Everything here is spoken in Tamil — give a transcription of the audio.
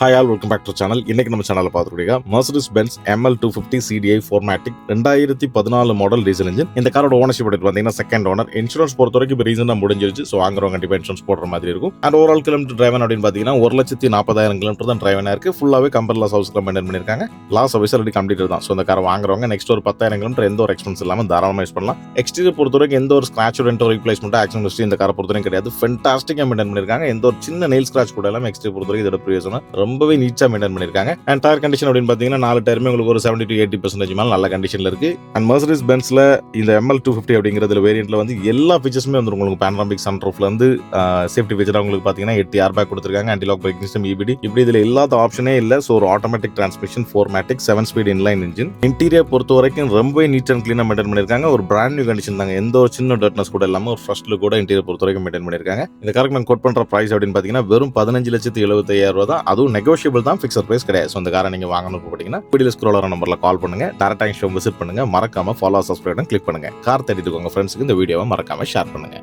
Hi all, welcome back to the channel. இன்னைக்கு நம்ம சேனல்ல பார்த்துக்கிட்டீங்க Mercedes-Benz ML250 CDI 4MATIC 2014 model diesel engine. இந்த காரோட ஓனர்ஷிப் எடுத்து பார்த்தீங்கன்னா செகண்ட் ஓனர். இன்சூரன்ஸ் பொறுத்த வரைக்கும் இப்போ ரீசனாக முடிஞ்சிருச்சு. ஸோ வாங்குறவங்க கண்டிப்பாக இன்சூரன்ஸ் போடுற மாதிரி இருக்கும். அண்ட் ஓவரால் கிலோமீட்டர் டிரைவன் அப்படின்னு பார்த்தீங்கன்னா 1,40,000 கிலோமீட்டர் தான் டிரைவனாக இருக்கு. ஃபுல்லாகவே கம்பெனியில் ஹவுஸ்ல மெயின்டைன் பண்ணியிருக்காங்க. லாஸ் சர்வீஸ் ஆல்ரெடி கம்ப்ளீட் தான். ஸோ இந்த காரை வாங்குறவங்க நெக்ஸ்ட் ஒரு 10,000 கிலோமீட்டர் எந்த ஒரு எக்ஸ்பென்ஸ் இல்லாமல் தாராளமாக யூஸ் பண்ணலாம். எக்ஸ்டீரியர் பொறுத்த வரைக்கும் எந்த ஒரு ஸ்கிராச் ரெண்டோ ரீப்ளேஸ்மெண்ட் ஆக்சிடென்ட் ஹிஸ்டரி இந்த காரை பொறுத்த வரைக்கும் கிடையாது. ஃபென்டாஸ்டிக்காக மெயின்டைன் பண்ணியிருக்காங்க. எந்த ஒரு சின்ன நெயில் ஸ்கிராச் கூட இல்லாமல் எக்ஸ்டீரியர் பொறுத்த வரைக்கும் இதோட பிரயோஜனம் ரொம்பவே நீட்டாக மெயின்டைன் பண்ணிருக்காங்க. அண்ட் டயர் கண்டிஷன் அப்படின்னு பாத்தீங்கன்னா 4 டயருமே உங்களுக்கு ஒரு 70 to 80% மேல நல்ல கண்டிஷன்ல இருக்கு. அண்ட் Mercedes-Benzல இந்த ML250 அப்படிங்கறதுல வேரியன்ட்ல வந்து எல்லா ஃபீச்சர்ஸுமே வந்து உங்களுக்கு பேனராமிக் சன்ரூஃப்ல இருந்து சேஃப்டி ஃபீச்சரா உங்களுக்கு பாத்தீங்கன்னா 8 ஏர் பேக் கொடுத்திருக்காங்க. Anti lock braking system EBD இப்படி இதுல இல்லாத ஆப்ஷனே இல்ல. சோ ஒரு automatic transmission 4MATIC 7 speed inline engine. Interior பொறுத்த வரைக்கும் ரொம்பவே நீட் அண்ட் கிளீனா மெயின்டைன் பண்ணிருக்காங்க. ஒரு பிராண்ட் நியூ கண்டிஷன் தாங்க. எந்த ஒரு சின்ன டர்ட்னஸ் கூட இல்லாம ஒரு ஃபர்ஸ்ட் லுக் கூட இன்டீரியர் பொறுத்த வரைக்கும் மெயின்டைன் பண்ணிருக்காங்க. இந்த காருக்கு நான் கோட் பண்ற பிரைஸ் அப்படின்னு பாத்தீங்கன்னா வெறும் 15,75,000 ரூபாய் தான். அதுவும் நெகோஷியபிள் தான், ஃபிக்ஸட் பிரைஸ் கிடையாது. இந்த காரை நீங்க வாங்கணும் போட்டீங்கன்னா வீடியோல ஸ்க்ரோல் ஆகிற நம்பர்ல கால் பண்ணுங்க. டைரக்டா ஷோ விசிட் பண்ணுங்க. மறக்காம ஃபாலோ சப்ஸ்கிரைப் கிளிக் பண்ணுங்க. கார் தேடிட்டு உங்க ஃப்ரெண்ட்ஸ்க்கு இந்த வீடியோவை மறக்காம ஷேர் பண்ணுங்க.